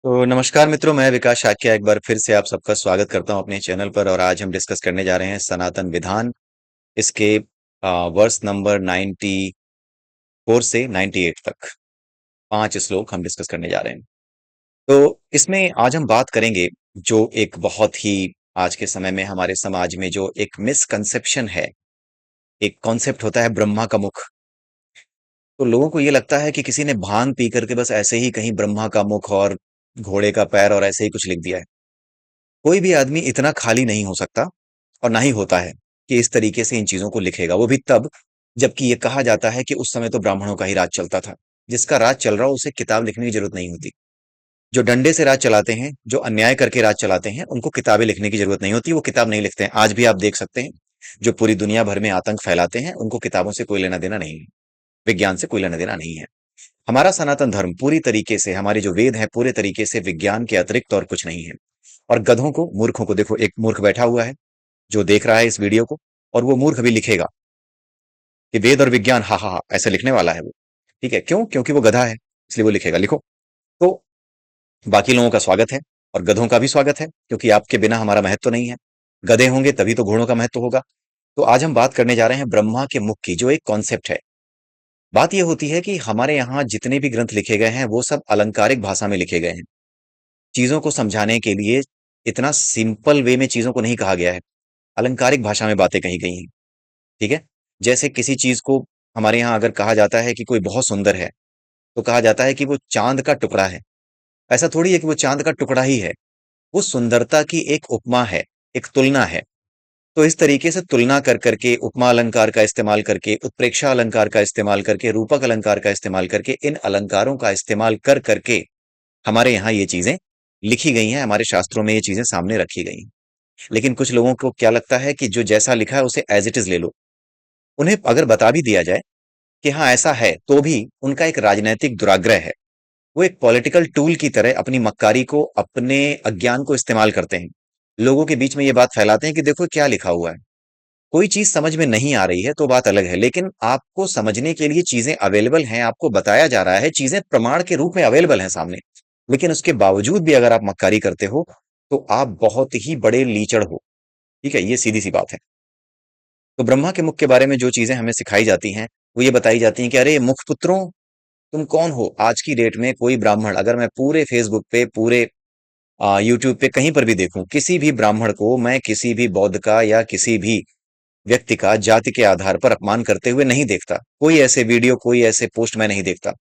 तो नमस्कार मित्रों, मैं विकास शाक्य एक बार फिर से आप सबका स्वागत करता हूं अपने चैनल पर। और आज हम डिस्कस करने जा रहे हैं सनातन विधान। इसके वर्स नंबर 94 से 98 तक 5 श्लोक हम डिस्कस करने जा रहे हैं। तो इसमें आज हम बात करेंगे जो एक बहुत ही आज के समय में हमारे समाज में जो एक मिसकंसेप्शन है। एक कॉन्सेप्ट होता है ब्रह्मा का मुख। तो लोगों को ये लगता है कि किसी ने भांग पी करके बस ऐसे ही कहीं ब्रह्मा का मुख और घोड़े का पैर और ऐसे ही कुछ लिख दिया है। कोई भी आदमी इतना खाली नहीं हो सकता और ना ही होता है कि इस तरीके से इन चीजों को लिखेगा, वो भी तब जबकि ये कहा जाता है कि उस समय तो ब्राह्मणों का ही राज चलता था। जिसका राज चल रहा हो उसे किताब लिखने की जरूरत नहीं होती। जो डंडे से राज चलाते हैं, जो अन्याय करके राज चलाते हैं, उनको किताबें लिखने की जरूरत नहीं होती, वो किताब नहीं लिखते हैं। आज भी आप देख सकते हैं जो पूरी दुनिया भर में आतंक फैलाते हैं, उनको किताबों से कोई लेना देना नहीं है, विज्ञान से कोई लेना देना नहीं है। हमारा सनातन धर्म पूरी तरीके से, हमारे जो वेद है पूरे तरीके से विज्ञान के अतिरिक्त और कुछ नहीं है। और गधों को, मूर्खों को देखो, एक मूर्ख बैठा हुआ है जो देख रहा है इस वीडियो को, और वो मूर्ख भी लिखेगा कि वेद और विज्ञान, हा हा हा, ऐसे लिखने वाला है वो। ठीक है, क्यों? क्योंकि वो गधा है, इसलिए वो लिखेगा। लिखो। तो बाकी लोगों का स्वागत है और गधों का भी स्वागत है, क्योंकि आपके बिना हमारा महत्व नहीं है। गधे होंगे तभी तो घोड़ों का महत्व होगा। तो आज हम बात करने जा रहे हैं ब्रह्मा के मुख की, जो एक कॉन्सेप्ट है। बात यह होती है कि हमारे यहाँ जितने भी ग्रंथ लिखे गए हैं वो सब अलंकारिक भाषा में लिखे गए हैं। चीजों को समझाने के लिए इतना सिंपल वे में चीजों को नहीं कहा गया है। अलंकारिक भाषा में बातें कही गई हैं। ठीक है। जैसे किसी चीज को हमारे यहाँ अगर कहा जाता है कि कोई बहुत सुंदर है, तो कहा जाता है कि वो चांद का टुकड़ा है। ऐसा थोड़ी है कि वो चांद का टुकड़ा ही है। वो सुंदरता की एक उपमा है, एक तुलना है। तो इस तरीके से तुलना कर करके, उपमा अलंकार का इस्तेमाल करके, उत्प्रेक्षा अलंकार का इस्तेमाल करके, रूपक अलंकार का इस्तेमाल करके, इन अलंकारों का इस्तेमाल कर करके हमारे यहाँ ये चीजें लिखी गई हैं, हमारे शास्त्रों में ये चीजें सामने रखी गई हैं। लेकिन कुछ लोगों को क्या लगता है कि जो जैसा लिखा है उसे एज इट इज ले लो। उन्हें अगर बता भी दिया जाए कि हाँ ऐसा है, तो भी उनका एक राजनैतिक दुराग्रह है। वो एक पॉलिटिकल टूल की तरह अपनी मक्कारी को, अपने अज्ञान को इस्तेमाल करते हैं। लोगों के बीच में ये बात फैलाते हैं कि देखो क्या लिखा हुआ है। कोई चीज समझ में नहीं आ रही है तो बात अलग है, लेकिन आपको समझने के लिए चीजें अवेलेबल हैं, आपको बताया जा रहा है, चीजें प्रमाण के रूप में अवेलेबल हैं सामने। लेकिन उसके बावजूद भी अगर आप मक्कारी करते हो तो आप बहुत ही बड़े लीचड़ हो। ठीक है, ये सीधी सी बात है। तो ब्रह्मा के मुख के बारे में जो चीजें हमें सिखाई जाती हैं, वो ये बताई जाती हैं कि अरे मुख पुत्रों, तुम कौन हो? आज की डेट में कोई ब्राह्मण, अगर मैं पूरे फेसबुक पे, पूरे यूट्यूब पे कहीं पर भी देखूं, किसी भी ब्राह्मण को मैं किसी भी बौद्ध का या किसी भी व्यक्ति का जाति के आधार पर अपमान करते हुए नहीं देखता। कोई ऐसे वीडियो, कोई ऐसे पोस्ट मैं नहीं देखता।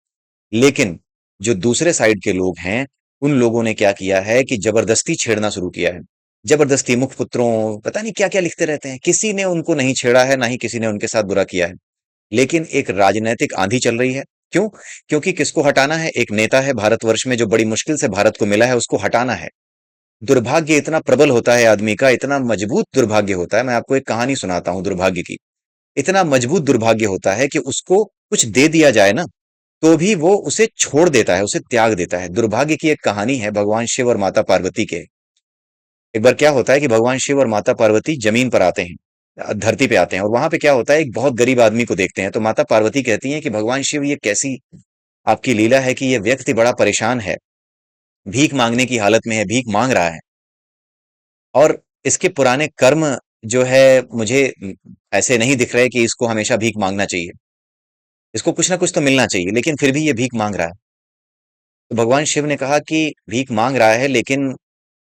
लेकिन जो दूसरे साइड के लोग हैं, उन लोगों ने क्या किया है कि जबरदस्ती छेड़ना शुरू किया है। जबरदस्ती मुख पुत्रों, पता नहीं क्या क्या लिखते रहते हैं। किसी ने उनको नहीं छेड़ा है, ना ही किसी ने उनके साथ बुरा किया है। लेकिन एक राजनीतिक आंधी चल रही है। क्यों? क्योंकि किसको हटाना है? एक नेता है भारतवर्ष में जो बड़ी मुश्किल से भारत को मिला है, उसको हटाना है। दुर्भाग्य इतना प्रबल होता है आदमी का, इतना मजबूत दुर्भाग्य होता है। मैं आपको एक कहानी सुनाता हूं दुर्भाग्य की। इतना मजबूत दुर्भाग्य होता है कि उसको कुछ दे दिया जाए ना, तो भी वो उसे छोड़ देता है, उसे त्याग देता है। दुर्भाग्य की एक कहानी है भगवान शिव और माता पार्वती के। एक बार क्या होता है कि भगवान शिव और माता पार्वती जमीन पर आते हैं, धरती पे आते हैं, और वहां पे क्या होता है, एक बहुत गरीब आदमी को देखते हैं। तो माता पार्वती कहती हैं कि भगवान शिव, ये कैसी आपकी लीला है कि ये व्यक्ति बड़ा परेशान है, भीख मांगने की हालत में है, भीख मांग रहा है, और इसके पुराने कर्म जो है मुझे ऐसे नहीं दिख रहे कि इसको हमेशा भीख मांगना चाहिए। इसको कुछ ना कुछ तो मिलना चाहिए, लेकिन फिर भी ये भीख मांग रहा है। तो भगवान शिव ने कहा कि भीख मांग रहा है, लेकिन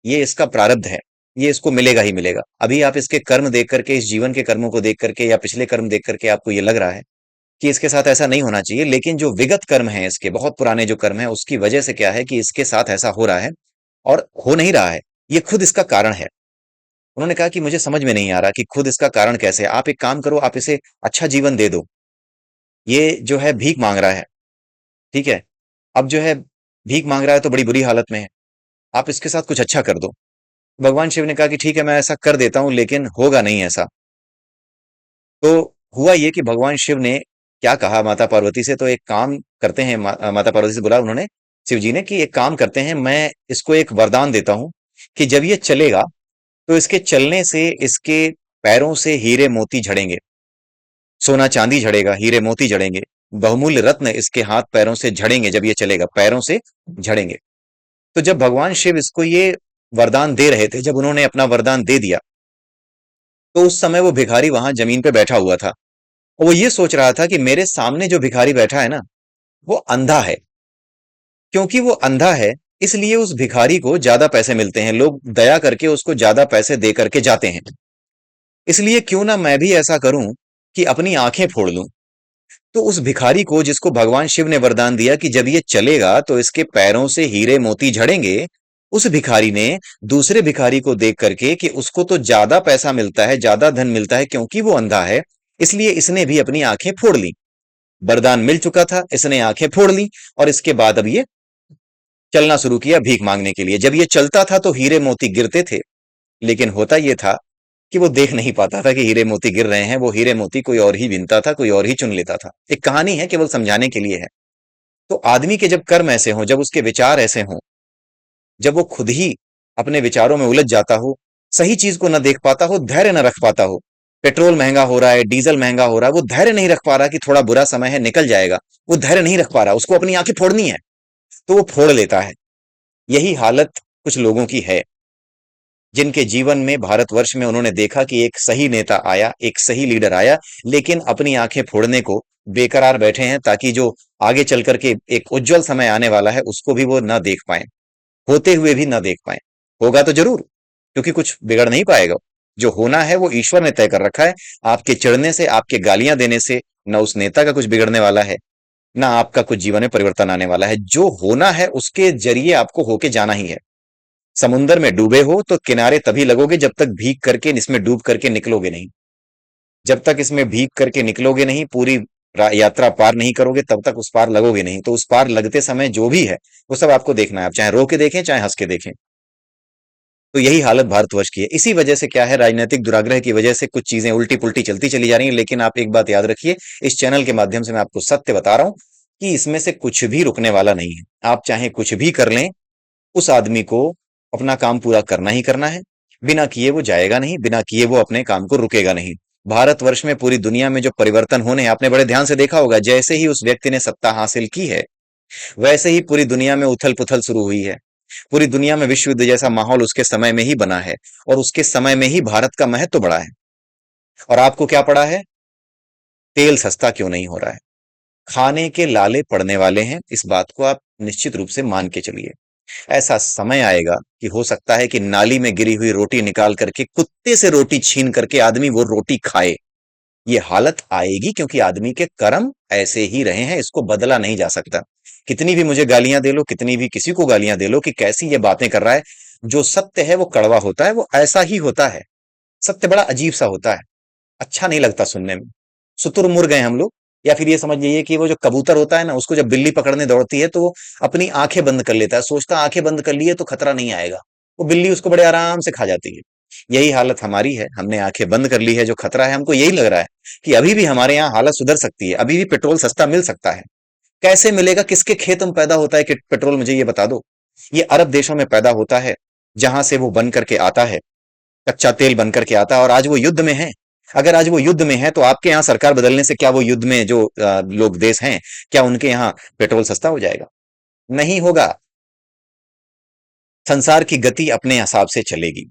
ये इसका प्रारब्ध है, ये इसको मिलेगा ही मिलेगा। अभी आप इसके कर्म देख करके, इस जीवन के कर्मों को देख करके या पिछले कर्म देख करके आपको ये लग रहा है कि इसके साथ ऐसा नहीं होना चाहिए, लेकिन जो विगत कर्म है, इसके बहुत पुराने जो कर्म है, उसकी वजह से क्या है कि इसके साथ ऐसा हो रहा है, और हो नहीं रहा है। ये खुद इसका कारण है। उन्होंने कहा कि मुझे समझ में नहीं आ रहा कि खुद इसका कारण कैसे है। आप एक काम करो, आप इसे अच्छा जीवन दे दो। ये जो है भीख मांग रहा है, ठीक है, अब जो है भीख मांग रहा है तो बड़ी बुरी हालत में है, आप इसके साथ कुछ अच्छा कर दो। भगवान शिव ने कहा कि ठीक है, मैं ऐसा कर देता हूं, लेकिन होगा नहीं ऐसा। तो हुआ ये कि भगवान शिव ने क्या कहा माता पार्वती से, तो एक काम करते हैं, माता पार्वती से बोला उन्होंने, शिव जी ने, कि एक काम करते हैं, मैं इसको एक वरदान देता हूं कि जब ये चलेगा तो इसके चलने से इसके पैरों से हीरे मोती झड़ेंगे, सोना चांदी झड़ेगा, हीरे मोती झड़ेंगे, बहुमूल्य रत्न इसके हाथ पैरों से झड़ेंगे। जब ये चलेगा पैरों से झड़ेंगे। तो जब भगवान शिव इसको ये वरदान दे रहे थे, जब उन्होंने अपना वरदान दे दिया, तो उस समय वो भिखारी वहां जमीन पे बैठा हुआ था और वो ये सोच रहा था कि मेरे सामने जो भिखारी बैठा है ना, वो अंधा है। क्योंकि वो अंधा है, इसलिए उस भिखारी को ज्यादा पैसे मिलते हैं, लोग दया करके उसको ज्यादा पैसे दे करके जाते हैं। इसलिए क्यों ना मैं भी ऐसा करूं कि अपनी आंखें फोड़ लूं। तो उस भिखारी को, जिसको भगवान शिव ने वरदान दिया कि जब ये चलेगा तो इसके पैरों से हीरे मोती झड़ेंगे, उस भिखारी ने दूसरे भिखारी को देख करके कि उसको तो ज्यादा पैसा मिलता है, ज्यादा धन मिलता है क्योंकि वो अंधा है, इसलिए इसने भी अपनी आंखें फोड़ ली। वरदान मिल चुका था, इसने आंखें फोड़ ली और इसके बाद अब ये चलना शुरू किया भीख मांगने के लिए। जब ये चलता था तो हीरे मोती गिरते थे, लेकिन होता यह था कि वो देख नहीं पाता था कि हीरे मोती गिर रहे हैं। वो हीरे मोती कोई और ही बीनता था, कोई और ही चुन लेता था। एक कहानी है, केवल समझाने के लिए है। तो आदमी के जब कर्म ऐसे हों, जब उसके विचार ऐसे हों, जब वो खुद ही अपने विचारों में उलझ जाता हो, सही चीज को न देख पाता हो, धैर्य न रख पाता हो, पेट्रोल महंगा हो रहा है, डीजल महंगा हो रहा है, वो धैर्य नहीं रख पा रहा कि थोड़ा बुरा समय है, निकल जाएगा। वो धैर्य नहीं रख पा रहा, उसको अपनी आंखें फोड़नी है, तो वो फोड़ लेता है। यही हालत कुछ लोगों की है, जिनके जीवन में, भारतवर्ष में उन्होंने देखा कि एक सही नेता आया, एक सही लीडर आया, लेकिन अपनी आंखें फोड़ने को बेकरार बैठे हैं, ताकि जो आगे चल करके एक उज्जवल समय आने वाला है उसको भी वो ना देख पाए, होते हुए भी ना देख पाए। होगा तो जरूर, क्योंकि कुछ बिगड़ नहीं पाएगा। जो होना है वो ईश्वर ने तय कर रखा है। आपके चिढ़ने से, आपके गालियां देने से ना उस नेता का कुछ बिगड़ने वाला है, ना आपका कुछ जीवन में परिवर्तन आने वाला है। जो होना है उसके जरिए आपको होके जाना ही है। समुंदर में डूबे हो तो किनारे तभी लगोगे जब तक भीग करके इसमें डूब करके निकलोगे नहीं। जब तक इसमें भीग करके निकलोगे नहीं, पूरी यात्रा पार नहीं करोगे, तब तक उस पार लगोगे नहीं। तो उस पार लगते समय जो भी है वो सब आपको देखना है, आप चाहे रो के देखें चाहे हंस के देखें। तो यही हालत भारतवर्ष की है। इसी वजह से क्या है, राजनीतिक दुराग्रह की वजह से कुछ चीजें उल्टी पुल्टी चलती चली जा रही हैं। लेकिन आप एक बात याद रखिए, इस चैनल के माध्यम से मैं आपको सत्य बता रहा हूं कि इसमें से कुछ भी रुकने वाला नहीं है। आप चाहे कुछ भी कर लें, उस आदमी को अपना काम पूरा करना ही करना है। बिना किए वो जाएगा नहीं, बिना किए वो अपने काम को रुकेगा नहीं। भारतवर्ष में, पूरी दुनिया में जो परिवर्तन होने हैं, आपने बड़े ध्यान से देखा होगा, जैसे ही उस व्यक्ति ने सत्ता हासिल की है, वैसे ही पूरी दुनिया में उथल पुथल शुरू हुई है। पूरी दुनिया में विश्व युद्ध जैसा माहौल उसके समय में ही बना है, और उसके समय में ही भारत का महत्व बढ़ा है। और आपको क्या पड़ा है? तेल सस्ता क्यों नहीं हो रहा है? खाने के लाले पड़ने वाले हैं, इस बात को आप निश्चित रूप से मान के चलिए। ऐसा समय आएगा कि हो सकता है कि नाली में गिरी हुई रोटी निकाल करके, कुत्ते से रोटी छीन करके आदमी वो रोटी खाए। ये हालत आएगी, क्योंकि आदमी के कर्म ऐसे ही रहे हैं, इसको बदला नहीं जा सकता। कितनी भी मुझे गालियां दे लो, कितनी भी किसी को गालियां दे लो कि कैसी ये बातें कर रहा है, जो सत्य है वो कड़वा होता है, वो ऐसा ही होता है। सत्य बड़ा अजीब सा होता है, अच्छा नहीं लगता सुनने में। शुतुरमुर्ग हैं हम लोग। या फिर ये समझ लीजिए कि वो जो कबूतर होता है ना, उसको जब बिल्ली पकड़ने दौड़ती है तो वो अपनी आंखें बंद कर लेता है, सोचता है आंखें बंद कर लिए तो खतरा नहीं आएगा। वो बिल्ली उसको बड़े आराम से खा जाती है। यही हालत हमारी है, हमने आंखें बंद कर ली है। जो खतरा है, हमको यही लग रहा है कि अभी भी हमारे यहाँ हालत सुधर सकती है, अभी भी पेट्रोल सस्ता मिल सकता है। कैसे मिलेगा? किसके खेत में पैदा होता है कि पेट्रोल, मुझे ये बता दो। ये अरब देशों में पैदा होता है, जहां से वो बन करके आता है, कच्चा तेल बन करके आता है, और आज वो युद्ध में है। अगर आज वो युद्ध में है, तो आपके यहाँ सरकार बदलने से क्या वो युद्ध में जो लोग देश हैं, क्या उनके यहाँ पेट्रोल सस्ता हो जाएगा? नहीं होगा। संसार की गति अपने हिसाब से चलेगी,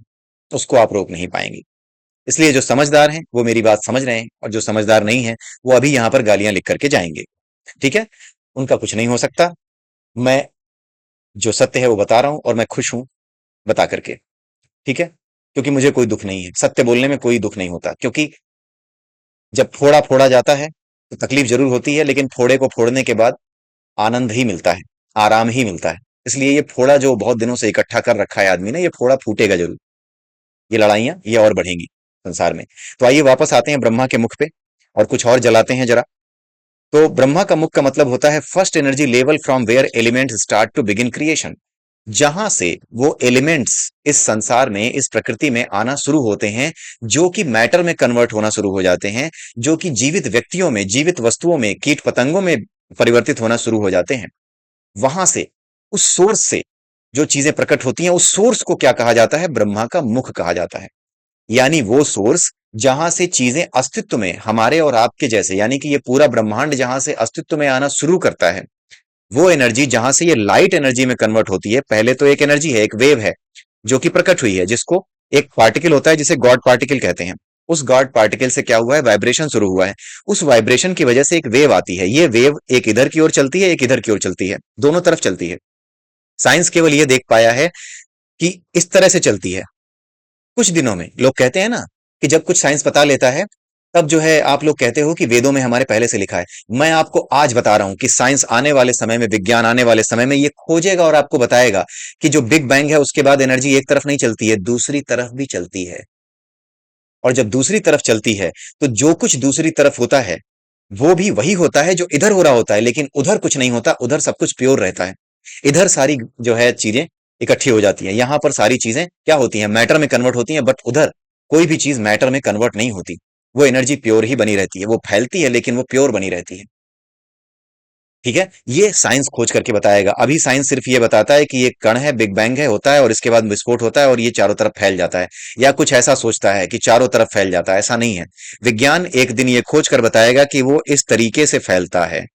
उसको आप रोक नहीं पाएंगे। इसलिए जो समझदार हैं वो मेरी बात समझ रहे हैं, और जो समझदार नहीं है वो अभी यहां पर गालियां लिख करके जाएंगे। ठीक है, उनका कुछ नहीं हो सकता। मैं जो सत्य है वो बता रहा हूं, और मैं खुश हूं बता करके। ठीक है, क्योंकि मुझे कोई दुख नहीं है, सत्य बोलने में कोई दुख नहीं होता। क्योंकि जब फोड़ा फोड़ा जाता है तो तकलीफ जरूर होती है, लेकिन फोड़े को फोड़ने के बाद आनंद ही मिलता है, आराम ही मिलता है। इसलिए ये फोड़ा जो बहुत दिनों से इकट्ठा कर रखा है आदमी ने, ये फोड़ा फूटेगा जरूर। ये लड़ाइयां ये और बढ़ेंगी संसार में। तो आइए वापस आते हैं ब्रह्मा के मुख पे, और कुछ और जलाते हैं जरा। तो ब्रह्मा का मुख का मतलब होता है first energy level from where elements start to begin creation. जहां से वो एलिमेंट्स इस संसार में, इस प्रकृति में आना शुरू होते हैं, जो कि मैटर में कन्वर्ट होना शुरू हो जाते हैं, जो कि जीवित व्यक्तियों में, जीवित वस्तुओं में, कीट पतंगों में परिवर्तित होना शुरू हो जाते हैं। वहां से, उस सोर्स से जो चीजें प्रकट होती हैं, उस सोर्स को क्या कहा जाता है? ब्रह्मा का मुख कहा जाता है। यानी वो सोर्स जहां से चीजें अस्तित्व में, हमारे और आपके जैसे, यानी कि ये पूरा ब्रह्मांड जहां से अस्तित्व में आना शुरू करता है, वो एनर्जी जहां से ये लाइट एनर्जी में कन्वर्ट होती है, पहले तो एक एनर्जी है, एक वेव है जो कि प्रकट हुई है, जिसको एक पार्टिकल होता है जिसे गॉड पार्टिकल कहते हैं। उस गॉड पार्टिकल से क्या हुआ है, वाइब्रेशन शुरू हुआ है। उस वाइब्रेशन की वजह से एक वेव आती है, ये वेव एक इधर की ओर चलती है, एक इधर की ओर चलती है, दोनों तरफ चलती है। साइंस केवल ये देख पाया है कि इस तरह से चलती है। कुछ दिनों में लोग कहते हैं ना कि जब कुछ साइंस बता लेता है, तब जो है आप लोग कहते हो कि वेदों में हमारे पहले से लिखा है। मैं आपको आज बता रहा हूं कि साइंस आने वाले समय में, विज्ञान आने वाले समय में ये खोजेगा और आपको बताएगा कि जो बिग बैंग है उसके बाद एनर्जी एक तरफ नहीं चलती है, दूसरी तरफ भी चलती है। और जब दूसरी तरफ चलती है, तो जो कुछ दूसरी तरफ होता है वो भी वही होता है जो इधर हो रहा होता है, लेकिन उधर कुछ नहीं होता, उधर सब कुछ प्योर रहता है। इधर सारी जो है चीजें इकट्ठी हो जाती हैं, यहां पर सारी चीजें क्या होती हैं, मैटर में कन्वर्ट होती हैं, बट उधर कोई भी चीज मैटर में कन्वर्ट नहीं होती। वो एनर्जी प्योर ही बनी रहती है, वो फैलती है लेकिन वो प्योर बनी रहती है। ठीक है, ये साइंस खोज करके बताएगा। अभी साइंस सिर्फ ये बताता है कि ये कण है, बिग बैंग है, होता है और इसके बाद विस्फोट होता है और ये चारों तरफ फैल जाता है, या कुछ ऐसा सोचता है कि चारों तरफ फैल जाता है। ऐसा नहीं है। विज्ञान एक दिन ये खोज कर बताएगा कि वो इस तरीके से फैलता है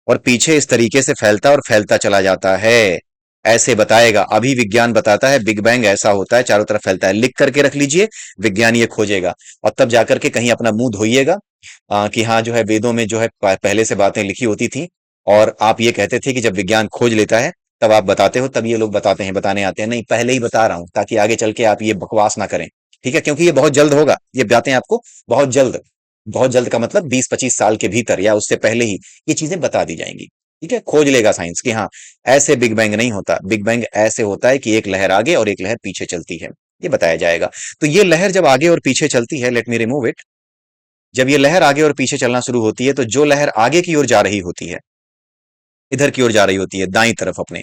और पीछे इस तरीके से फैलता और फैलता चला जाता है, ऐसे बताएगा। अभी विज्ञान बताता है बिग बैंग ऐसा होता है, चारों तरफ फैलता है। लिख करके रख लीजिए, विज्ञान ये खोजेगा और तब जाकर के कहीं अपना मुंह धोइएगा कि हाँ जो है वेदों में जो है पहले से बातें लिखी होती थी। और आप ये कहते थे कि जब विज्ञान खोज लेता है तब आप बताते हो, तब ये लोग बताते हैं, बताने आते हैं। नहीं, पहले ही बता रहा हूं ताकि आगे चल के आप ये बकवास ना करें। ठीक है, क्योंकि ये बहुत जल्द होगा, ये बातें आपको बहुत जल्द, बहुत जल्द का मतलब 20-25 साल के भीतर या उससे पहले ही ये चीजें बता दी जाएंगी। ठीक है, खोज लेगा साइंस कि हाँ ऐसे बिग बैंग नहीं होता, बिग बैंग ऐसे होता है कि एक लहर आगे और एक लहर पीछे चलती है, ये बताया जाएगा। तो ये लहर जब आगे और पीछे चलती है, लेट मी रिमूव इट। जब ये लहर आगे और पीछे चलना शुरू होती है, तो जो लहर आगे की ओर जा रही होती है, इधर की ओर जा रही होती है दाईं तरफ अपने,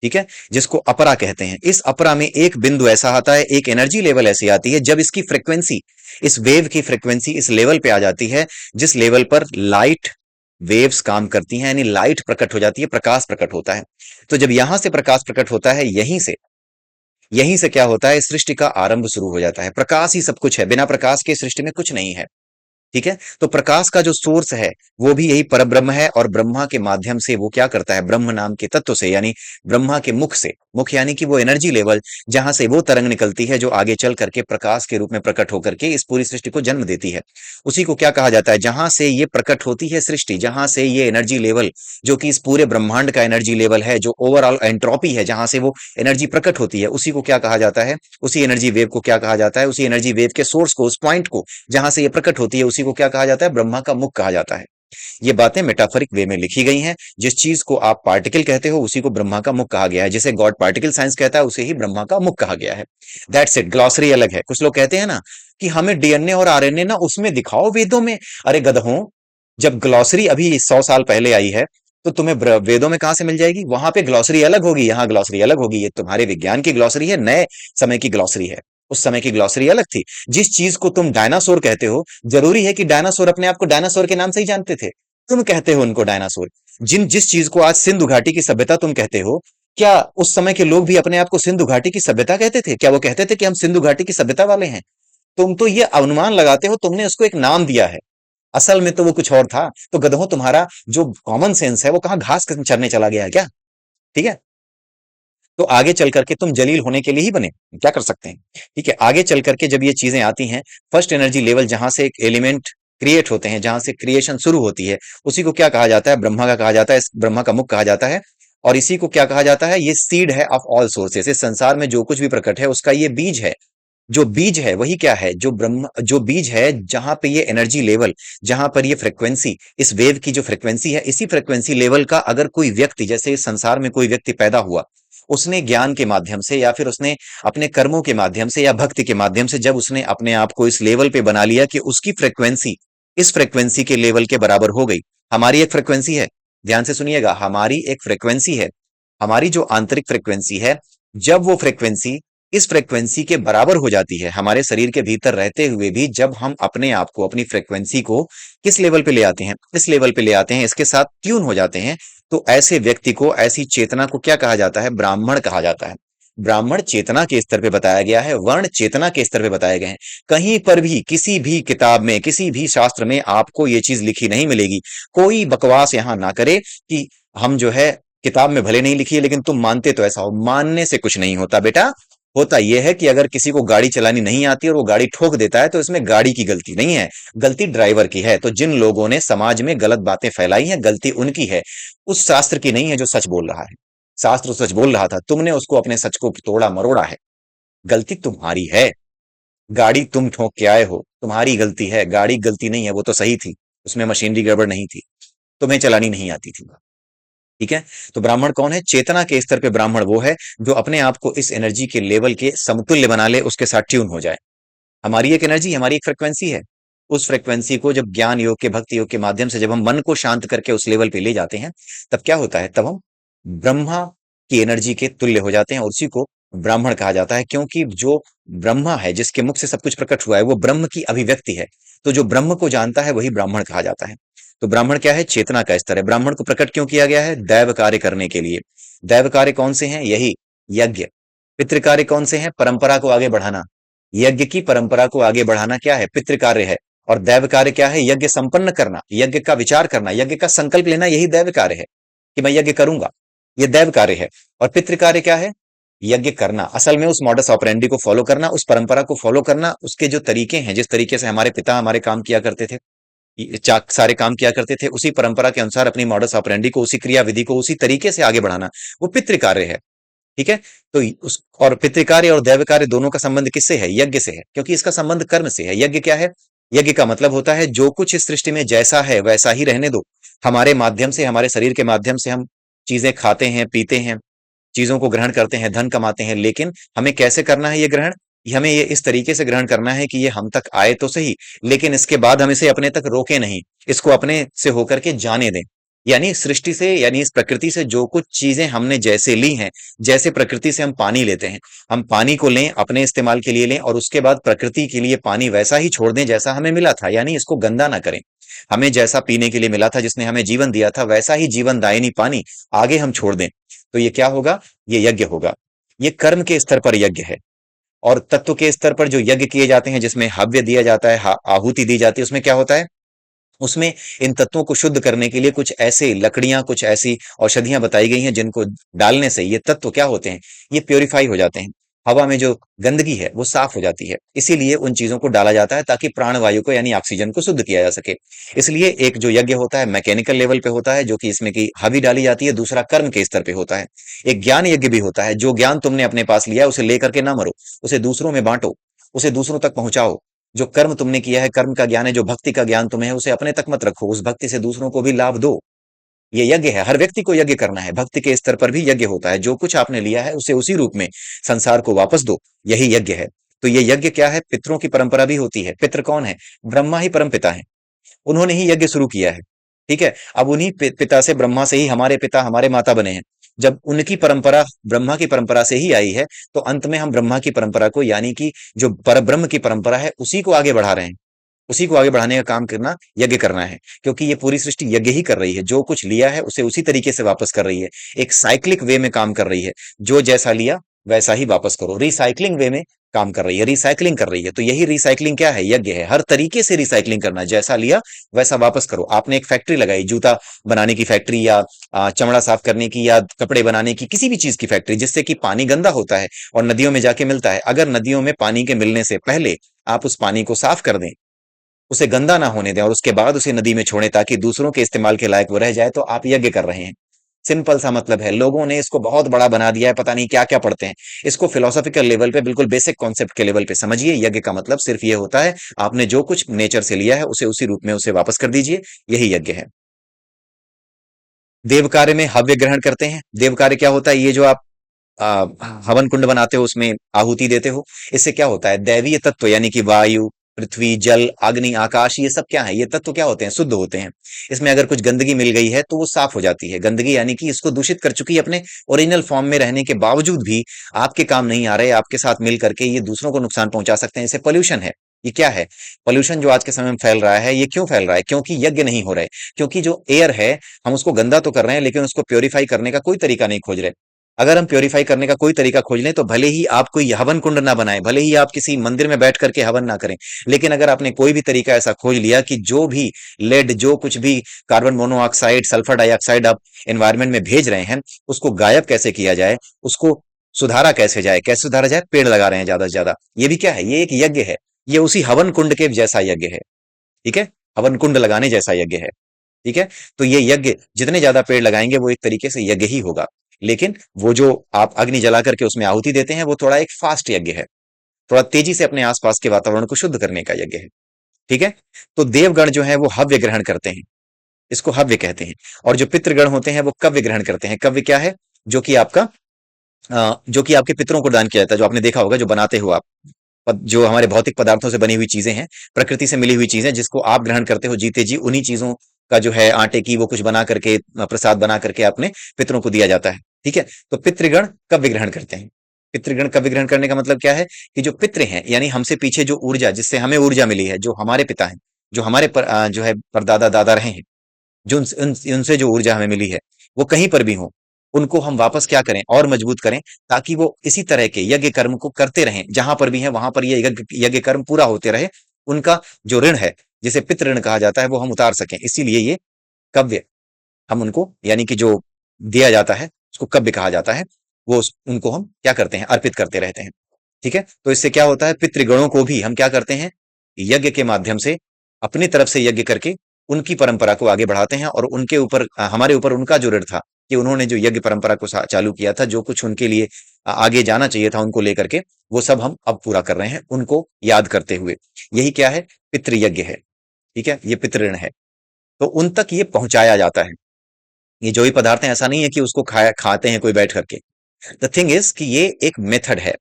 ठीक है, जिसको अपरा कहते हैं। इस अपरा में एक बिंदु ऐसा आता है, एक एनर्जी लेवल ऐसी आती है जब इसकी फ्रीक्वेंसी, इस वेव की फ्रीक्वेंसी इस लेवल पे आ जाती है जिस लेवल पर लाइट वेव्स काम करती हैं, यानी लाइट प्रकट हो जाती है, प्रकाश प्रकट होता है। तो जब यहां से प्रकाश प्रकट होता है, यहीं से क्या होता है, सृष्टि का आरंभ शुरू हो जाता है। प्रकाश ही सब कुछ है, बिना प्रकाश के सृष्टि में कुछ नहीं है। ठीक है, तो प्रकाश का जो सोर्स है वो भी यही परब्रह्म है, और ब्रह्मा के माध्यम से वो क्या करता है, ब्रह्म नाम के तत्व से, यानी ब्रह्मा के मुख से, मुख यानी कि वो एनर्जी लेवल जहां से वो तरंग निकलती है जो आगे चल करके प्रकाश के रूप में प्रकट होकर के इस पूरी सृष्टि को जन्म देती है, उसी को क्या कहा जाता है, जहां से ये प्रकट होती है सृष्टि, जहां से ये एनर्जी लेवल जो कि इस पूरे ब्रह्मांड का एनर्जी लेवल है, जो ओवरऑल एंट्रोपी है, जहां से वो एनर्जी प्रकट होती है, उसी को क्या कहा जाता है, उसी एनर्जी वेव को क्या कहा जाता है, उसी एनर्जी वेव के सोर्स को, उस पॉइंट को जहां से ये प्रकट होती है, उसी को क्या कहा जाता है, ब्रह्मा का मुख कहा जाता है। ये बातें मेटाफरिक वे में लिखी गई हैं। जिस चीज को आप पार्टिकल कहते हो उसी को ब्रह्मा का मुख कहा गया है, जिसे गॉड पार्टिकल साइंस कहता है उसे ही ब्रह्मा का मुख कहा गया है। दैट्स इट, ग्लॉसरी अलग है। कुछ लोग कहते हैं ना कि हमें डीएनए और आरएनए ना उसमें दिखाओ वेदों में। अरे गधों, जब ग्लॉसरी अभी 100 साल पहले आई है, तो तुम्हें वेदों में कहां से मिल जाएगी? वहां पे ग्लॉसरी अलग होगी, यहाँ ग्लॉसरी अलग होगी। ये तुम्हारे विज्ञान की ग्लॉसरी है, नए समय की ग्लॉसरी है। उस समय की ग्लॉसरी अलग थी। जिस चीज को तुम डायनासोर कहते हो, जरूरी है कि डायनासोर अपने आप को डायनासोर के नाम से ही जानते थे? तुम कहते हो उनको डायनासोर। जिस चीज को आज सिंधु घाटी की सभ्यता तुम कहते हो, क्या उस समय के लोग भी अपने आप को सिंधु घाटी की सभ्यता कहते थे? क्या वो कहते थे कि हम सिंधु घाटी की सभ्यता वाले हैं? तुम तो ये अनुमान लगाते हो, तुमने उसको एक नाम दिया है, असल में तो वो कुछ और था। तो गधों, तुम्हारा जो कॉमन सेंस है वो कहाँ घास चरने चला गया है क्या? ठीक है, तो आगे चल करके तुम जलील होने के लिए ही बने, क्या कर सकते हैं। ठीक है, आगे चल करके जब ये चीजें आती हैं, फर्स्ट एनर्जी लेवल जहां से एक एलिमेंट क्रिएट होते हैं, जहां से क्रिएशन शुरू होती है, उसी को क्या कहा जाता है, ब्रह्मा का कहा जाता है, ब्रह्मा का मुख कहा जाता है। और इसी को क्या कहा जाता है, ये सीड है ऑफ ऑल सोर्सेस। इस संसार में जो कुछ भी प्रकट है उसका ये बीज है। जो बीज है वही क्या है, जो ब्रह्म, जो बीज है जहां पे ये एनर्जी लेवल, जहां पर ये फ्रीक्वेंसी, इस वेव की जो फ्रीक्वेंसी है, इसी फ्रीक्वेंसी लेवल का अगर कोई व्यक्ति, जैसे इस संसार में कोई व्यक्ति पैदा हुआ, उसने ज्ञान के माध्यम से या फिर उसने अपने कर्मों के माध्यम से या भक्ति के माध्यम से जब उसने अपने आप को इस लेवल पे बना लिया कि उसकी फ्रीक्वेंसी इस फ्रीक्वेंसी के लेवल के बराबर हो गई। हमारी एक फ्रीक्वेंसी है, ध्यान से सुनिएगा, हमारी एक फ्रीक्वेंसी है, हमारी जो आंतरिक फ्रीक्वेंसी है, जब वो फ्रीक्वेंसी इस फ्रीक्वेंसी के बराबर हो जाती है, हमारे शरीर के भीतर रहते हुए भी जब हम अपने आप को, अपनी फ्रीक्वेंसी को किस लेवल पे ले आते हैं, इस लेवल पे ले आते हैं, इसके साथ ट्यून हो जाते हैं, तो ऐसे व्यक्ति को, ऐसी चेतना को क्या कहा जाता है, ब्राह्मण कहा जाता है। ब्राह्मण चेतना के स्तर पे बताया गया है, वर्ण चेतना के स्तर पे बताए गए हैं। कहीं पर भी, किसी भी किताब में, किसी भी शास्त्र में आपको ये चीज लिखी नहीं मिलेगी। कोई बकवास यहां ना करे कि हम जो है किताब में भले नहीं लिखी है लेकिन तुम मानते तो ऐसा हो। मानने से कुछ नहीं होता बेटा। होता यह है कि अगर किसी को गाड़ी चलानी नहीं आती और वो गाड़ी ठोक देता है तो इसमें गाड़ी की गलती नहीं है, गलती ड्राइवर की है। तो जिन लोगों ने समाज में गलत बातें फैलाई हैं, गलती उनकी है, उस शास्त्र की नहीं है जो सच बोल रहा है। शास्त्र सच बोल रहा था, तुमने उसको अपने सच को तोड़ा मरोड़ा है। गलती तुम्हारी है। गाड़ी तुम ठोक के आए हो, तुम्हारी गलती है। गाड़ी गलती नहीं है, वो तो सही थी, उसमें मशीनरी गड़बड़ नहीं थी, तुम्हें चलानी नहीं आती थी। ठीक है। तो ब्राह्मण कौन है? चेतना के स्तर पे ब्राह्मण वो है जो अपने आप को इस एनर्जी के लेवल के समतुल्य बना ले, उसके साथ ट्यून हो जाए। हमारी एक एनर्जी, हमारी एक फ्रिक्वेंसी है। उस फ्रिक्वेंसी को जब ज्ञान योग के, भक्ति योग के माध्यम से जब हम मन को शांत करके उस लेवल पे ले जाते हैं, तब क्या होता है? तब हम ब्रह्मा की एनर्जी के तुल्य हो जाते हैं, और उसी को ब्राह्मण कहा जाता है। क्योंकि जो ब्रह्मा है, जिसके मुख से सब कुछ प्रकट हुआ है, वो ब्रह्म की अभिव्यक्ति है। तो जो ब्रह्म को जानता है वही ब्राह्मण कहा जाता है। तो ब्राह्मण क्या है? चेतना का स्तर है। ब्राह्मण को प्रकट क्यों किया गया है? दैव कार्य करने के लिए। दैव कार्य कौन से हैं? यही यज्ञ। पितृ कार्य कौन से हैं? परंपरा को आगे बढ़ाना। यज्ञ की परंपरा को आगे बढ़ाना क्या है? पितृ कार्य है। और दैव कार्य क्या है? यज्ञ संपन्न करना, यज्ञ का विचार करना, यज्ञ का संकल्प लेना, यही दैव कार्य है कि मैं यज्ञ करूंगा। ये दैव कार्य है। और पितृ कार्य क्या है? यज्ञ करना, असल में उस मॉडस ऑपरेंडी को फॉलो करना, उस परंपरा को फॉलो करना, उसके जो तरीके हैं, जिस तरीके से हमारे पिता हमारे काम किया करते थे, चाक सारे काम किया करते थे, उसी परंपरा के अनुसार अपनी मॉडस ऑपरेंडी को, उसी क्रिया विधि को उसी तरीके से आगे बढ़ाना, वो पितृ कार्य है। ठीक है। तो उस और पितृ कार्य और दैव कार्य दोनों का संबंध किससे है? यज्ञ से है, क्योंकि इसका संबंध कर्म से है। यज्ञ क्या है? यज्ञ का मतलब होता है जो कुछ इस सृष्टि में जैसा है वैसा ही रहने दो। हमारे माध्यम से, हमारे शरीर के माध्यम से हम चीजें खाते हैं, पीते हैं, चीजों को ग्रहण करते हैं, धन कमाते हैं, लेकिन हमें कैसे करना है ये ग्रहण? हमें ये इस तरीके से ग्रहण करना है कि ये हम तक आए तो सही, लेकिन इसके बाद हम इसे अपने तक रोके नहीं, इसको अपने से होकर के जाने दें। यानी सृष्टि से, यानी इस प्रकृति से जो कुछ चीजें हमने जैसे ली हैं, जैसे प्रकृति से हम पानी लेते हैं, हम पानी को लें, अपने इस्तेमाल के लिए लें, और उसके बाद प्रकृति के लिए पानी वैसा ही छोड़ दें जैसा हमें मिला था। यानी इसको गंदा ना करें। हमें जैसा पीने के लिए मिला था, जिसने हमें जीवन दिया था, वैसा ही जीवन दायिनी पानी आगे हम छोड़ दें, तो ये क्या होगा? ये यज्ञ होगा। ये कर्म के स्तर पर यज्ञ है। और तत्व के स्तर पर जो यज्ञ किए जाते हैं, जिसमें हव्य दिया जाता है, आहुति दी जाती है, उसमें क्या होता है? उसमें इन तत्वों को शुद्ध करने के लिए कुछ ऐसे लकड़ियां, कुछ ऐसी औषधियां बताई गई हैं, जिनको डालने से ये तत्व क्या होते हैं? ये प्योरीफाई हो जाते हैं। हवा में जो गंदगी है वो साफ हो जाती है। इसीलिए उन चीजों को डाला जाता है ताकि प्राणवायु को, यानी ऑक्सीजन को शुद्ध किया जा सके। इसलिए एक जो यज्ञ होता है मैकेनिकल लेवल पे होता है, जो कि इसमें की हवी डाली जाती है। दूसरा कर्म के स्तर पे होता है। एक ज्ञान यज्ञ भी होता है। जो ज्ञान तुमने अपने पास लिया है उसे लेकर के ना मरो, उसे दूसरों में बांटो, उसे दूसरों तक पहुंचाओ। जो कर्म तुमने किया है, कर्म का ज्ञान है, जो भक्ति का ज्ञान तुम्हें है, उसे अपने तक मत रखो, उस भक्ति से दूसरों को भी लाभ दो। ये यज्ञ है। हर व्यक्ति को यज्ञ करना है। भक्ति के स्तर पर भी यज्ञ होता है। जो कुछ आपने लिया है उसे उसी रूप में संसार को वापस दो, यही यज्ञ है। तो ये यज्ञ क्या है? पितरों की परंपरा भी होती है। पितर कौन है? ब्रह्मा ही परम पिता है। उन्होंने ही यज्ञ शुरू किया है। ठीक है। अब उन्हीं पिता से, ब्रह्मा से ही हमारे पिता, हमारे माता बने हैं। जब उनकी परंपरा ब्रह्मा की परंपरा से ही आई है, तो अंत में हम ब्रह्मा की परंपरा को, यानी कि जो परब्रह्म की परंपरा है, उसी को आगे बढ़ा रहे हैं। उसी को आगे बढ़ाने का काम करना, यज्ञ करना है। क्योंकि ये पूरी सृष्टि यज्ञ ही कर रही है। जो कुछ लिया है उसे उसी तरीके से वापस कर रही है। एक साइक्लिक वे में काम कर रही है। जो जैसा लिया वैसा ही वापस करो। रिसाइकलिंग वे में काम कर रही है, रिसाइकलिंग कर रही है। तो यही रिसाइकलिंग क्या है? यज्ञ है। हर तरीके से रिसाइकलिंग करना, जैसा लिया वैसा वापस करो। आपने एक फैक्ट्री लगाई, जूता बनाने की फैक्ट्री, या चमड़ा साफ करने की, या कपड़े बनाने की, किसी भी चीज की फैक्ट्री, जिससे कि पानी गंदा होता है और नदियों में जाके मिलता है। अगर नदियों में पानी के मिलने से पहले आप उस पानी को साफ कर दें, उसे गंदा ना होने दें, और उसके बाद उसे नदी में छोड़ें ताकि दूसरों के इस्तेमाल के लायक वो रह जाए, तो आप यज्ञ कर रहे हैं। सिंपल सा मतलब है। लोगों ने इसको बहुत बड़ा बना दिया है, पता नहीं क्या क्या पढ़ते हैं। इसको फिलोसॉफिकल लेवल पे, बिल्कुल बेसिक कॉन्सेप्ट के लेवल पे समझिए। यज्ञ का मतलब सिर्फ ये होता है, आपने जो कुछ नेचर से लिया है उसे उसी रूप में उसे वापस कर दीजिए, यही यज्ञ है। देव कार्य में हव्य ग्रहण करते हैं। देव कार्य क्या होता है? ये जो आप आ, हवन कुंड बनाते हो, उसमें आहुति देते हो, इससे क्या होता है? दैवीय तत्व, यानी कि वायु, पृथ्वी, जल, अग्नि, आकाश, ये सब क्या है? ये तत्व क्या होते हैं? शुद्ध होते हैं। इसमें अगर कुछ गंदगी मिल गई है तो वो साफ हो जाती है। गंदगी यानी कि इसको दूषित कर चुकी है, अपने ओरिजिनल फॉर्म में रहने के बावजूद भी आपके काम नहीं आ रहे, आपके साथ मिल करके ये दूसरों को नुकसान पहुंचा सकते हैं। इसे पोल्यूशन है। ये क्या है? पोल्यूशन जो आज के समय में फैल रहा है, ये क्यों फैल रहा है? क्योंकि यज्ञ नहीं हो रहे। क्योंकि जो एयर है, हम उसको गंदा तो कर रहे हैं, लेकिन उसको प्योरीफाई करने का कोई तरीका नहीं खोज रहे। अगर हम प्योरीफाई करने का कोई तरीका खोज लें तो भले ही आप कोई हवन कुंड ना बनाएं, भले ही आप किसी मंदिर में बैठ करके हवन ना करें, लेकिन अगर आपने कोई भी तरीका ऐसा खोज लिया कि जो भी लेड, जो कुछ भी कार्बन मोनोऑक्साइड, सल्फर डाइऑक्साइड आप एनवायरमेंट में भेज रहे हैं, उसको गायब कैसे किया जाए, उसको सुधारा कैसे जाए, कैसे सुधारा जाए, पेड़ लगा रहे हैं ज्यादा से ज्यादा। ये भी क्या है, ये एक यज्ञ है। ये उसी हवन कुंड के जैसा यज्ञ है। ठीक है, हवन कुंड लगाने जैसा यज्ञ है। ठीक है, तो ये यज्ञ जितने ज्यादा पेड़ लगाएंगे वो एक तरीके से यज्ञ ही होगा। लेकिन वो जो आप अग्नि जला करके उसमें आहुति देते हैं वो थोड़ा एक फास्ट यज्ञ है, थोड़ा तेजी से अपने आसपास के वातावरण को शुद्ध करने का यज्ञ है। ठीक है, तो देवगण जो है वो हव्य ग्रहण करते हैं, इसको हव्य कहते हैं। और जो पितृगण होते हैं वो कव्य ग्रहण करते हैं। कव्य क्या है, जो कि आपका जो कि आपके पितरों को दान किया जाता है, जो आपने देखा होगा, जो बनाते हो आप, जो हमारे भौतिक पदार्थों से बनी हुई चीजें हैं, प्रकृति से मिली हुई चीजें, जिसको आप ग्रहण करते हो जीते जी, उन्हीं चीजों का जो है आटे की वो कुछ बना करके, प्रसाद बना करके अपने पितरों को दिया जाता है। ठीक है, तो पितृगण कव्य ग्रहण करते हैं। पितृगण कव्य ग्रहण करने का मतलब क्या है कि जो पितृ हैं, यानी हमसे पीछे जो ऊर्जा, जिससे हमें ऊर्जा मिली है, जो हमारे पिता हैं, जो हमारे जो है परदादा दादा रहे हैं, जो उनसे जो ऊर्जा हमें मिली है, वो कहीं पर भी हो, उनको हम वापस क्या करें, और मजबूत करें, ताकि वो इसी तरह के यज्ञ कर्म को करते रहें, जहां पर भी है वहां पर ये यज्ञ यज्ञ कर्म पूरा होते रहे। उनका जो ऋण है, जिसे पितृ ऋण कहा जाता है, वो हम उतार सकें, इसीलिए ये कव्य, हम उनको, यानी कि जो दिया जाता है उसको कव्य कहा जाता है, वो उनको हम क्या करते हैं, अर्पित करते रहते हैं। ठीक है, तो इससे क्या होता है, पितृगणों को भी हम क्या करते हैं, यज्ञ के माध्यम से अपनी तरफ से यज्ञ करके उनकी परंपरा को आगे बढ़ाते हैं, और उनके ऊपर, हमारे ऊपर उनका जो ऋण था कि उन्होंने जो यज्ञ परंपरा को चालू किया था, जो कुछ उनके लिए आगे जाना चाहिए था उनको लेकर के, वो सब हम अब पूरा कर रहे हैं उनको याद करते हुए। यही क्या है, पितृयज्ञ है। ठीक है, ये पितृ ऋण है, तो उन तक ये पहुंचाया जाता है। ये जो भी पदार्थ है, ऐसा नहीं है कि उसको खाते हैं कोई बैठ करके। द थिंग इज कि ये एक मेथड है,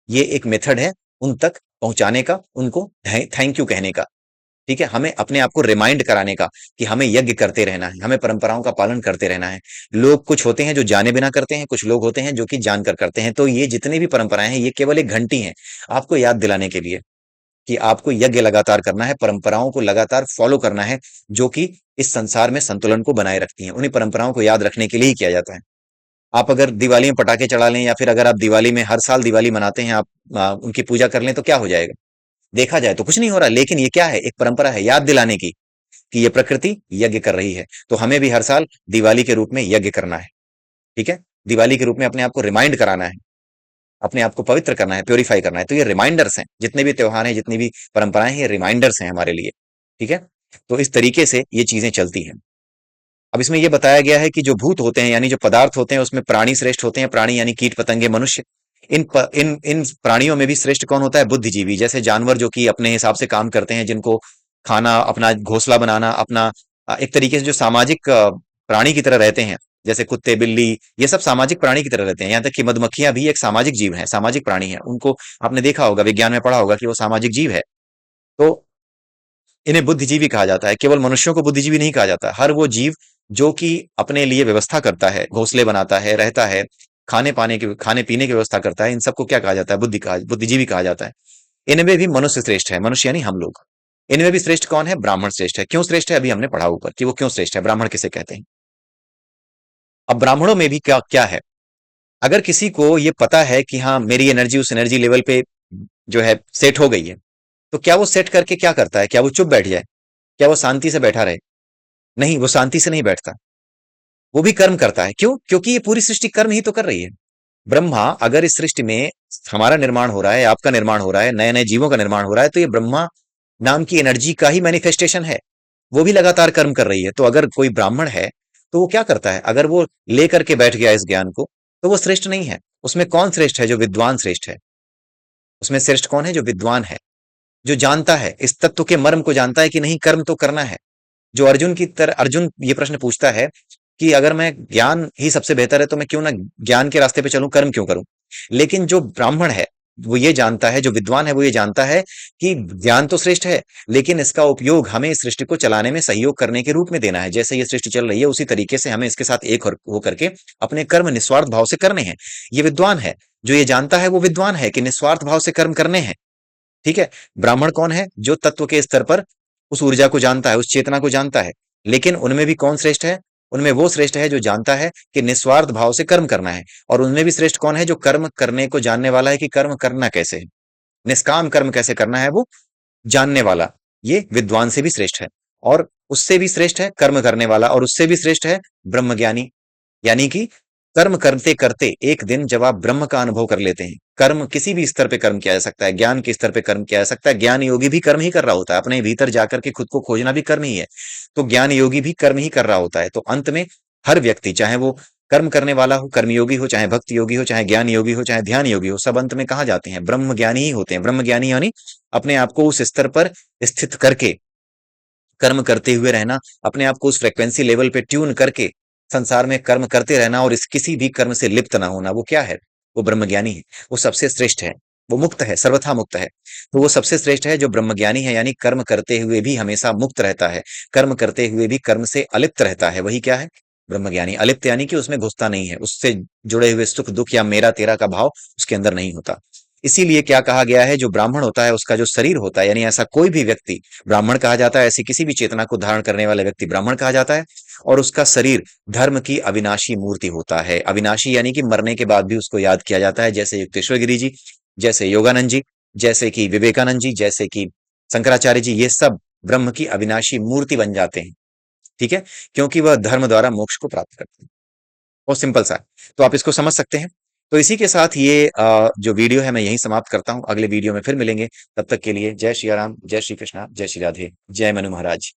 ये एक मेथड है उन तक पहुंचाने का, उनको थैंक यू कहने का। ठीक है, हमें अपने आप को रिमाइंड कराने का कि हमें यज्ञ करते रहना है, हमें परंपराओं का पालन करते रहना है। लोग कुछ होते हैं जो जाने बिना करते हैं, कुछ लोग होते हैं जो कि जानकर करते हैं। तो ये जितनी भी परंपराएं हैं, ये केवल एक घंटी है आपको याद दिलाने के लिए कि आपको यज्ञ लगातार करना है, परंपराओं को लगातार फॉलो करना है, जो कि इस संसार में संतुलन को बनाए रखती हैं। उन्हीं परंपराओं को याद रखने के लिए ही किया जाता है। आप अगर दिवाली में पटाखे चढ़ा लें, या फिर अगर आप दिवाली में हर साल दिवाली मनाते हैं, आप उनकी पूजा कर लें, तो क्या हो जाएगा? देखा जाए तो कुछ नहीं हो रहा, लेकिन ये क्या है, एक परंपरा है याद दिलाने की कि ये प्रकृति यज्ञ कर रही है। तो हमें भी हर साल दिवाली के रूप में यज्ञ करना है। ठीक है, दिवाली के रूप में अपने आप को रिमाइंड कराना है, अपने आप को पवित्र करना है, प्योरीफाई करना है। तो ये रिमाइंडर्स हैं, जितने भी त्योहार हैं, जितनी भी परंपराएं हैं, ये रिमाइंडर्स हैं हमारे लिए। ठीक है, तो इस तरीके से ये चीजें चलती हैं। अब इसमें यह बताया गया है कि जो भूत होते हैं, यानी जो पदार्थ होते हैं, उसमें प्राणी श्रेष्ठ होते हैं। प्राणी यानी कीट पतंगे, मनुष्य। इन प्राणियों में भी श्रेष्ठ कौन होता है? बुद्धिजीवी। जैसे जानवर जो कि अपने हिसाब से काम करते हैं, जिनको खाना, अपना घोंसला बनाना, अपना एक तरीके से जो सामाजिक प्राणी की तरह रहते हैं, जैसे कुत्ते, बिल्ली, ये सब सामाजिक प्राणी की तरह रहते हैं। यहाँ तक कि मधुमक्खियां भी एक सामाजिक जीव है, सामाजिक प्राणी है। उनको आपने देखा होगा, विज्ञान में पढ़ा होगा कि वो सामाजिक जीव है। तो इन्हें बुद्धिजीवी कहा जाता है। केवल मनुष्यों को बुद्धिजीवी नहीं कहा जाता, हर वो जीव जो कि अपने लिए व्यवस्था करता है, घोंसले बनाता है, रहता है, खाने पीने की व्यवस्था करता है, इन सबको क्या कहा जाता है? बुद्धिजीवी कहा जाता है। इनमें भी मनुष्य श्रेष्ठ है, मनुष्य यानी हम लोग। इनमें भी श्रेष्ठ कौन है? ब्राह्मण श्रेष्ठ है। क्यों श्रेष्ठ है? अभी हमने पढ़ा ऊपर कि वो क्यों श्रेष्ठ है, ब्राह्मण किसे कहते हैं। अब ब्राह्मणों में भी क्या क्या है, अगर किसी को ये पता है कि हाँ, मेरी एनर्जी उस एनर्जी लेवल पे जो है सेट हो गई है, तो क्या वो सेट करके क्या करता है? क्या वो चुप बैठ जाए? क्या वो शांति से बैठा रहे? नहीं, वो शांति से नहीं बैठता, वो भी कर्म करता है। क्यों? क्योंकि ये पूरी सृष्टि कर्म ही तो कर रही है। ब्रह्मा, अगर इस सृष्टि में हमारा निर्माण हो रहा है, आपका निर्माण हो रहा है, नए नए जीवों का निर्माण हो रहा है, तो ये ब्रह्मा नाम की एनर्जी का ही मैनिफेस्टेशन है। वो भी लगातार कर्म कर रही है। तो अगर कोई ब्राह्मण है, तो वो क्या करता है? अगर वो लेकर के बैठ गया इस ज्ञान को, तो वो श्रेष्ठ नहीं है। उसमें कौन श्रेष्ठ है? जो विद्वान श्रेष्ठ है। उसमें श्रेष्ठ कौन है? जो विद्वान है, जो जानता है, इस तत्व के मर्म को जानता है कि नहीं, कर्म तो करना है। जो अर्जुन की तरह, अर्जुन ये प्रश्न पूछता है कि अगर मैं, ज्ञान ही सबसे बेहतर है, तो मैं क्यों ना ज्ञान के रास्ते पे चलूं, कर्म क्यों करूं? लेकिन जो ब्राह्मण है वो ये जानता है, जो विद्वान है वो ये जानता है कि ज्ञान तो श्रेष्ठ है, लेकिन इसका उपयोग हमें इस सृष्टि को चलाने में सहयोग करने के रूप में देना है। जैसे ये सृष्टि चल रही है, उसी तरीके से हमें इसके साथ एक होकर के अपने कर्म निस्वार्थ भाव से करने हैं। ये विद्वान है, जो ये जानता है वो विद्वान है कि निस्वार्थ भाव से कर्म करने हैं। ठीक है, ब्राह्मण कौन है? जो तत्व के स्तर पर उस ऊर्जा को जानता है, उस चेतना को जानता है। लेकिन उनमें भी कौन श्रेष्ठ है? उनमें वो श्रेष्ठ है जो जानता है कि निस्वार्थ भाव से कर्म करना है, और उनमें भी श्रेष्ठ कौन है जो कर्म करने को जानने वाला है कि कर्म करना कैसे है, निष्काम कर्म कैसे करना है, वो जानने वाला, ये विद्वान से भी श्रेष्ठ है। और उससे भी श्रेष्ठ है कर्म करने वाला, और उससे भी श्रेष्ठ है ब्रह्मज्ञानी। यानी कि कर्म करते करते एक दिन जब आप ब्रह्म का अनुभव कर लेते हैं, कर्म किसी भी स्तर पे कर्म किया जा सकता है, ज्ञान के स्तर पे कर्म किया जा सकता है, ज्ञान योगी भी कर्म ही कर रहा होता है, अपने भीतर जाकर के खुद को खोजना भी कर्म ही है। तो ज्ञान योगी भी कर्म ही कर रहा होता है। तो अंत में हर व्यक्ति, चाहे वो कर्म करने वाला हो, कर्मयोगी हो, चाहे भक्ति योगी हो, चाहे ज्ञान योगी हो, चाहे ध्यान योगी हो, सब अंत में कहाँ जाते हैं? ब्रह्म ज्ञानी ही होते हैं। ब्रह्म ज्ञानी यानी अपने आप को उस स्तर पर स्थित करके कर्म करते हुए रहना, अपने आप को उस फ्रीक्वेंसी लेवल पे ट्यून करके संसार में कर्म करते रहना, और इस किसी भी कर्म से लिप्त ना होना, वो क्या है? वो ब्रह्मज्ञानी है। वो सबसे श्रेष्ठ है। वो मुक्त है, सर्वथा मुक्त है। तो वो सबसे श्रेष्ठ है जो ब्रह्मज्ञानी है, यानी कर्म करते हुए भी हमेशा मुक्त रहता है, कर्म करते हुए भी कर्म से अलिप्त रहता है। वही क्या है? ब्रह्मज्ञानी। अलिप्त यानी कि उसमें घुसता नहीं है, उससे जुड़े हुए सुख दुख या मेरा तेरा का भाव उसके अंदर नहीं होता। इसीलिए क्या कहा गया है, जो ब्राह्मण होता है उसका जो शरीर होता है, यानी ऐसा कोई भी व्यक्ति ब्राह्मण कहा जाता है, ऐसी किसी भी चेतना को धारण करने वाले व्यक्ति ब्राह्मण कहा जाता है। और उसका शरीर धर्म की अविनाशी मूर्ति होता है। अविनाशी यानी कि मरने के बाद भी उसको याद किया जाता है, जैसे युक्तेश्वर गिरी जी, जैसे योगानंद जी, जैसे कि विवेकानंद जी, जैसे कि शंकराचार्य जी, ये सब ब्रह्म की अविनाशी मूर्ति बन जाते हैं। ठीक है? क्योंकि वह धर्म द्वारा मोक्ष को प्राप्त करते हैं। बहुत सिंपल सा है। तो आप इसको समझ सकते हैं। तो इसी के साथ ये जो वीडियो है मैं यहीं समाप्त करता हूँ। अगले वीडियो में फिर मिलेंगे। तब तक के लिए जय श्री राम, जय श्री कृष्णा, जय श्री राधे, जय मनु महाराज।